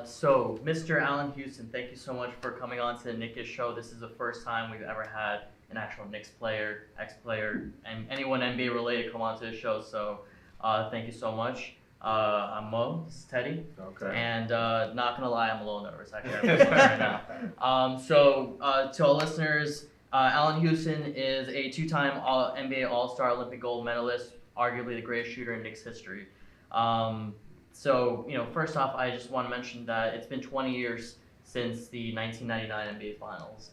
So, Mr. Allan Houston, thank you so much for coming on to the Knick-ish show. This is the first time we've ever had an actual Knicks player, ex-player, and anyone NBA related come on to the show. So, thank you so much. I'm Mo. This is Teddy. Okay. And not gonna lie, I'm a little nervous actually right now. To all listeners, Allan Houston is a two-time NBA All-Star, Olympic gold medalist, arguably the greatest shooter in Knicks history. First off, I just want to mention that it's been 20 years since the 1999 NBA Finals.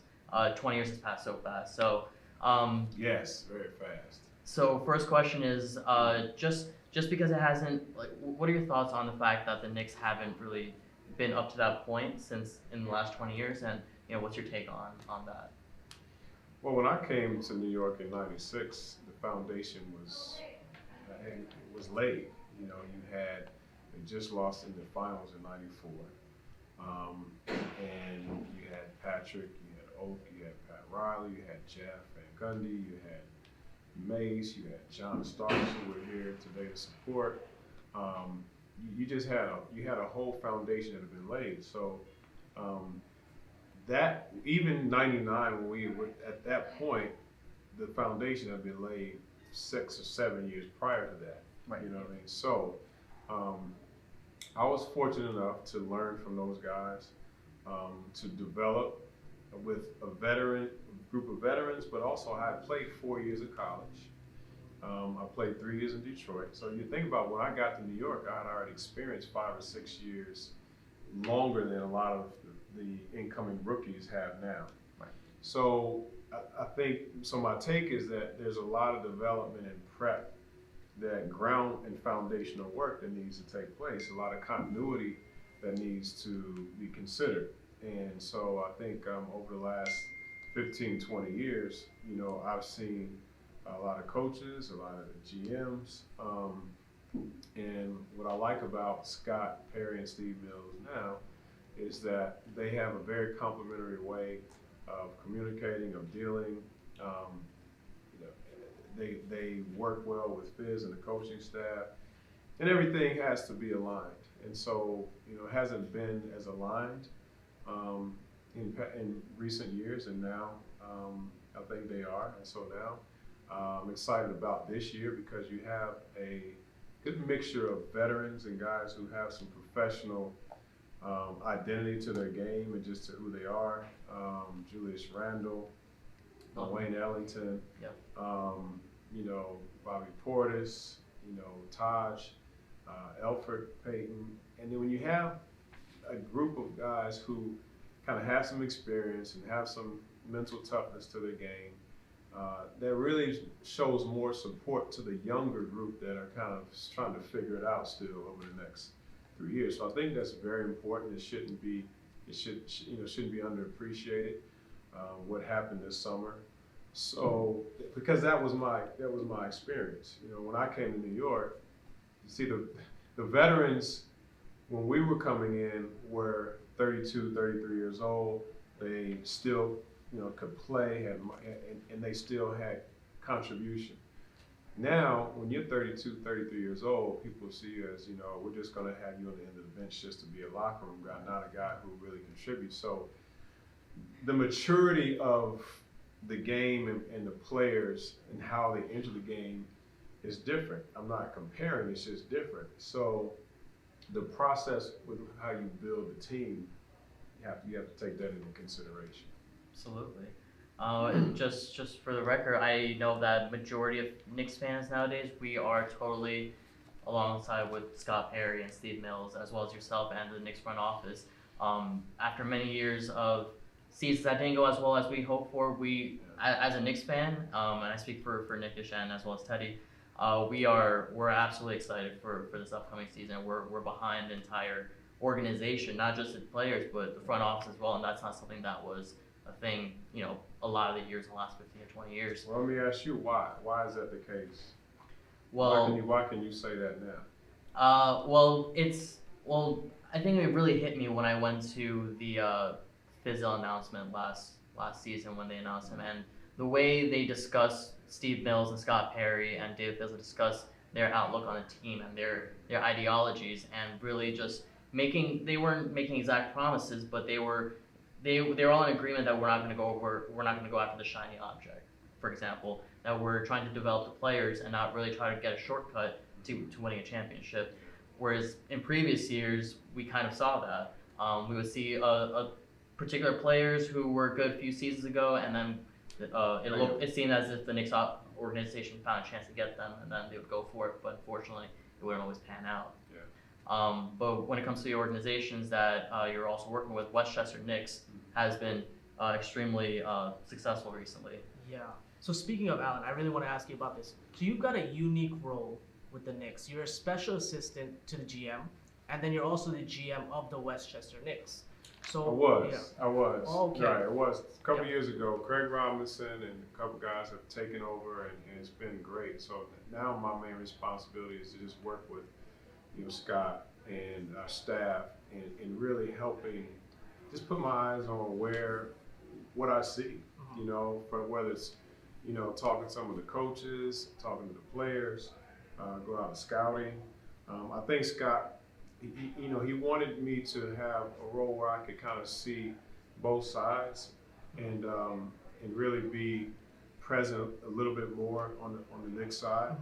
20 years has passed so fast. Yes, very fast. So first question is, just because it hasn't, what are your thoughts on the fact that the Knicks haven't really been up to that point since in the last 20 years, and what's your take on that? Well, when I came to New York in '96, the foundation was laid. You had they just lost in the finals in '94, and you had Patrick, you had Oak, you had Pat Riley, you had Jeff Van Gundy, you had Mace, you had John Starks, who were here today to support. You just had a whole foundation that had been laid. So that even '99, when we were at that point, the foundation had been laid 6 or 7 years prior to that. Right. You know what I mean? So I was fortunate enough to learn from those guys, to develop with a group of veterans, but also I had played 4 years of college. I played 3 years in Detroit. So you think about when I got to New York, I had already experienced 5 or 6 years longer than a lot of the incoming rookies have now. Right. So I think, so my take is that there's a lot of development and prep, that ground and foundational work that needs to take place, a lot of continuity that needs to be considered. And so I think over the last 15, 20 years, I've seen a lot of coaches, a lot of GMs, and what I like about Scott Perry and Steve Mills now is that they have a very complimentary way of communicating, of dealing. They work well with Fizz and the coaching staff, and everything has to be aligned. And so, it hasn't been as aligned in recent years, and now I think they are. And so now I'm excited about this year because you have a good mixture of veterans and guys who have some professional identity to their game and just to who they are. Julius Randle, Wayne Ellington, Yep. Bobby Portis, Taj, Elfrid Payton. And then when you have a group of guys who kind of have some experience and have some mental toughness to their game, that really shows more support to the younger group that are kind of trying to figure it out still over the next 3 years. So I think that's very important. It shouldn't be underappreciated, what happened this summer. So, because that was my experience. When I came to New York, you see the veterans, when we were coming in, were 32, 33 years old. They still, could play, and they still had contribution. Now, when you're 32, 33 years old, people see you as, we're just going to have you on the end of the bench just to be a locker room guy, not a guy who really contributes. So, the maturity of the game and the players and how they enter the game is different. I'm not comparing, it's just different. So the process with how you build the team, you have to take that into consideration. Absolutely. Just for the record, I know that majority of Knicks fans nowadays, we are totally alongside with Scott Perry and Steve Mills, as well as yourself and the Knicks front office. After many years of seasons that didn't go as well as we hoped for, as a Knicks fan, and I speak for Knick-ish and as well as Teddy, we're absolutely excited for this upcoming season. We're behind the entire organization, not just the players, but the front office as well. And that's not something that was a thing, a lot of the years in the last 15 or 20 years. Well, let me ask you why. Why is that the case? Well, why can you say that now? I think it really hit me when I went to the Fizzle announcement last season when they announced him, and the way they discussed Steve Mills and Scott Perry and David Fizzle discuss their outlook on the team and their ideologies, and really just they weren't making exact promises, but they were all in agreement that we're not going to go after the shiny object. For example, that we're trying to develop the players and not really try to get a shortcut to winning a championship. Whereas in previous years, we kind of saw that. We would see a particular players who were good a few seasons ago, and then it seemed as if the Knicks organization found a chance to get them, and then they would go for it. But unfortunately, it wouldn't always pan out. But when it comes to the organizations that you're also working with, Westchester Knicks has been extremely successful recently. Yeah. So speaking of Allan, I really want to ask you about this. So you've got a unique role with the Knicks. You're a special assistant to the GM, and then you're also the GM of the Westchester Knicks. So I was. Okay. Right, it was. A couple years ago, Craig Robinson and a couple guys have taken over, and it's been great. So now my main responsibility is to just work with, Scott and our staff, and really helping, just put my eyes on what I see, from whether it's, talking to some of the coaches, talking to the players, go out to scouting. I think Scott, he wanted me to have a role where I could kind of see both sides and really be present a little bit more on the Knicks side.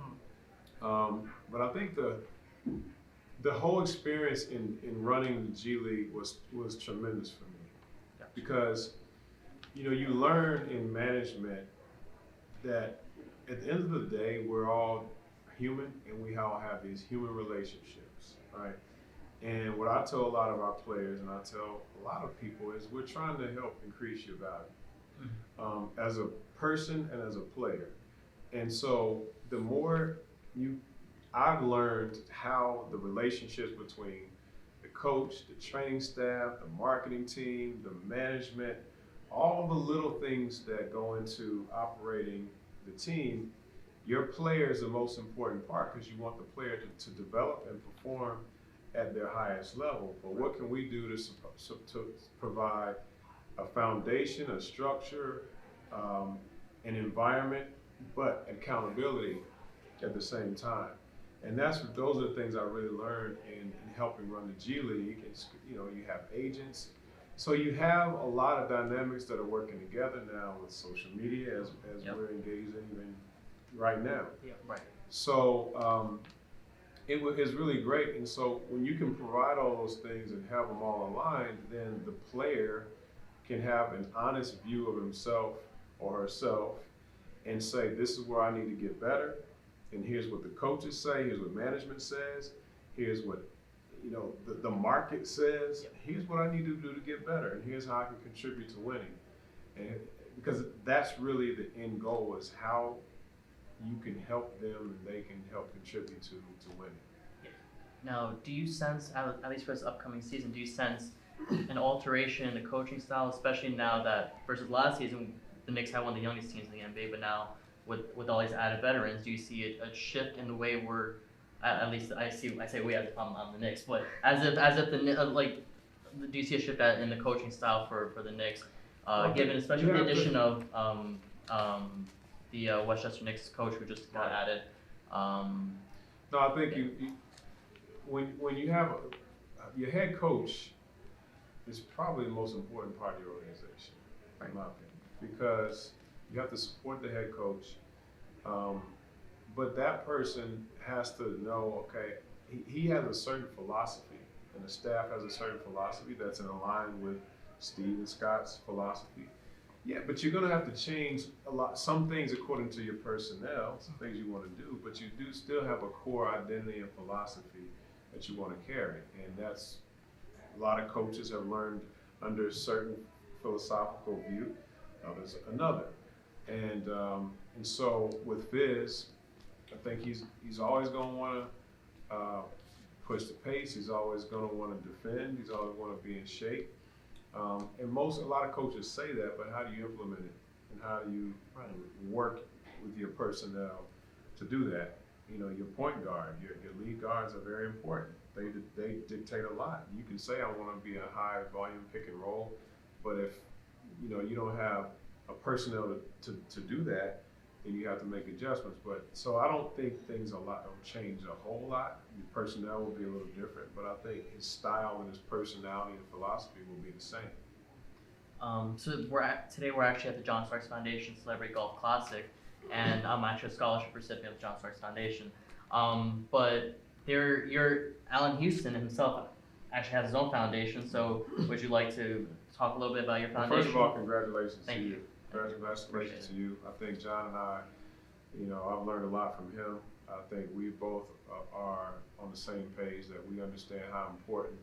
But I think the whole experience in running the G League was tremendous for me, because you learn in management that at the end of the day we're all human and we all have these human relationships, right? And what I tell a lot of our players, and I tell a lot of people, is we're trying to help increase your value as a person and as a player. And so the more I've learned how the relationships between the coach, the training staff, the marketing team, the management, all the little things that go into operating the team. Your player is the most important part, because you want the player to develop and perform at their highest level. But what can we do to provide a foundation, a structure, an environment, but accountability at the same time? And those are the things I really learned in helping run the G League. It's, you have agents. So you have a lot of dynamics that are working together now with social media as we're engaged in even right now. Yeah, right. So it's really great. And so when you can provide all those things and have them all aligned, then the player can have an honest view of himself or herself and say, this is where I need to get better. And here's what the coaches say, here's what management says, here's what the market says, here's what I need to do to get better, and here's how I can contribute to winning. And because that's really the end goal, is how you can help them and they can help contribute to winning. Now, do you sense, at least for this upcoming season, do you sense an alteration in the coaching style, especially now that versus last season, the Knicks had one of the youngest teams in the NBA, but now with all these added veterans, do you see a shift in the way we're, at least I say we as I'm the Knicks, but as if do you see a shift in the coaching style for the Knicks, given especially the addition of the Westchester Knicks coach who just got added? No, I think when you have your head coach is probably the most important part of your organization, in my opinion, because you have to support the head coach, but that person has to know, okay, he has a certain philosophy, and the staff has a certain philosophy that's in line with Steve and Scott's philosophy. Yeah, but you're gonna have to change some things according to your personnel, some things you want to do, but you do still have a core identity and philosophy that you want to carry, and that's a lot of coaches have learned under a certain philosophical view, others another. And so with Fizz, I think he's always going to want to push the pace. He's always going to want to defend. He's always want to be in shape. And a lot of coaches say that, but how do you implement it? And how do you work with your personnel to do that? Your point guard, your lead guards are very important. They dictate a lot. You can say I want to be a high volume pick and roll, but if you don't have a personnel to do that, and you have to make adjustments. But so I don't think things don't change a whole lot. The personnel will be a little different, but I think his style and his personality and philosophy will be the same. So today we're actually at the John Starks Foundation Celebrity Golf Classic, and I'm actually a scholarship recipient of John Starks Foundation. But your Allan Houston himself actually has his own foundation. So would you like to talk a little bit about your foundation? First of all, congratulations Thank to you. you. Congratulations to you. I think John and I, I've learned a lot from him. I think we both are on the same page, that we understand how important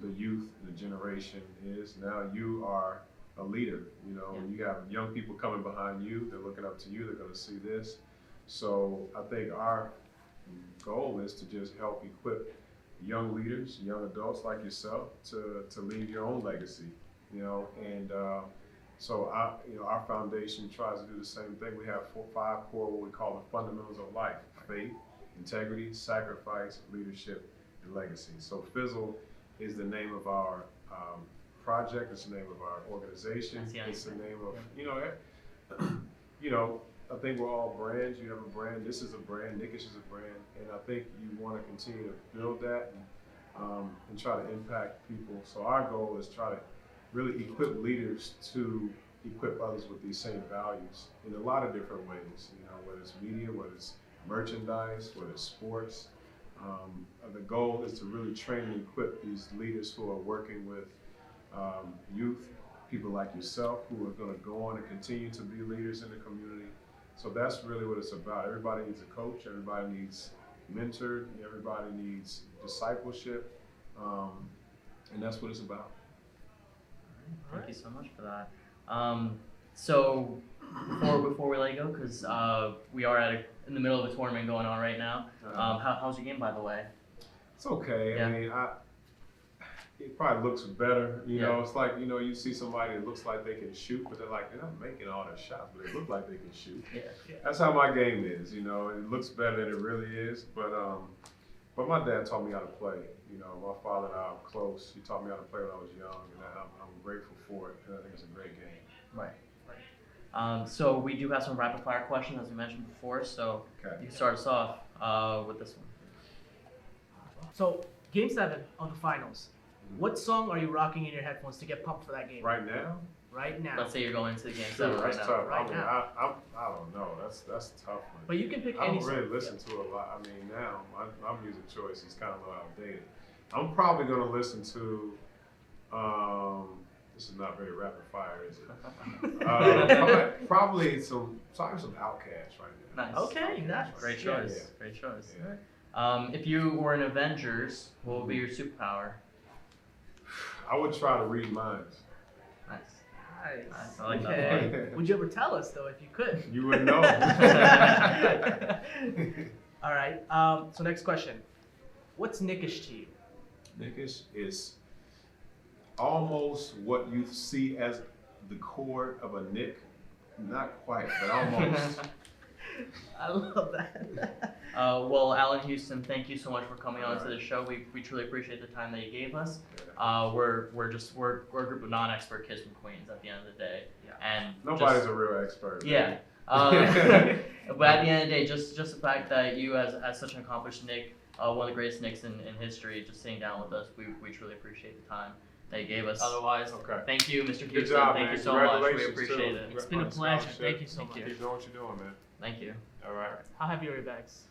the youth and the generation is. Now you are a leader, when you have young people coming behind you, they're looking up to you, they're going to see this. So I think our goal is to just help equip young leaders, young adults like yourself to leave your own legacy, and so our foundation tries to do the same thing. We have 5 core, what we call the fundamentals of life: faith, integrity, sacrifice, leadership, and legacy. So Fizzle is the name of our project. It's the name of our organization. It's the name of, I think we're all brands. You have a brand. This is a brand. Knick-ish is a brand. And I think you want to continue to build that and try to impact people. So our goal is try to really equip leaders to equip others with these same values in a lot of different ways, whether it's media, whether it's merchandise, whether it's sports. The goal is to really train and equip these leaders who are working with youth, people like yourself, who are going to go on and continue to be leaders in the community. So that's really what it's about. Everybody needs a coach, everybody needs mentored, everybody needs discipleship, and that's what it's about. Thank you so much for that. So before we let you go, because we are in the middle of a tournament going on right now. How's your game, by the way? It's okay. Yeah. I mean, it probably looks better. It's like, you see somebody that looks like they can shoot, but they're not making all their shots, but they look like they can shoot. Yeah. That's how my game is. It looks better than it really is. But my dad taught me how to play. My father and I are close. He taught me how to play when I was young, and I'm grateful for it. And I think it's a great game. Right. So we do have some rapid fire questions, as we mentioned before. So Okay. you can start us off with this one. So, Game 7 of the finals. What song are you rocking in your headphones to get pumped for that game? Right now? Right now. Let's say you're going to the game 7 right That's now. tough. Right now. I don't know. That's a tough one. But you can pick I any don't song. really listen to a lot. I mean, now my music choice is kind of a little outdated. I'm probably going to listen to. This is not very rapid fire, is it? Probably some Outkast right now. Nice. Okay, nice. Great Yeah. choice. Great choice. Yeah. If you were an Avengers, what would be your superpower? I would try to read minds. Nice. Nice. I like that Okay. Would you ever tell us though if you could? You would know. All right. So next question. What's Knick-ish to you? Knick-ish is almost what you see as the core of a Knick. Not quite, but almost. I love that. Well, Allan Houston, thank you so much for coming on to the show. We truly appreciate the time that you gave us. We're a group of non-expert kids from Queens at the end of the day, and Nobody's a real expert. Yeah. But at the end of the day, just the fact that you, as such an accomplished Knick, one of the greatest Knicks in history, just sitting down with us, we truly appreciate the time that you gave us. Otherwise, thank you, Mr. Houston. Good job, thank man. you so much. We Congratulations, appreciate too. it. It's been a pleasure. Thank you so much. Keep doing what you're doing, man. Thank you. All right. How heavy are your bags?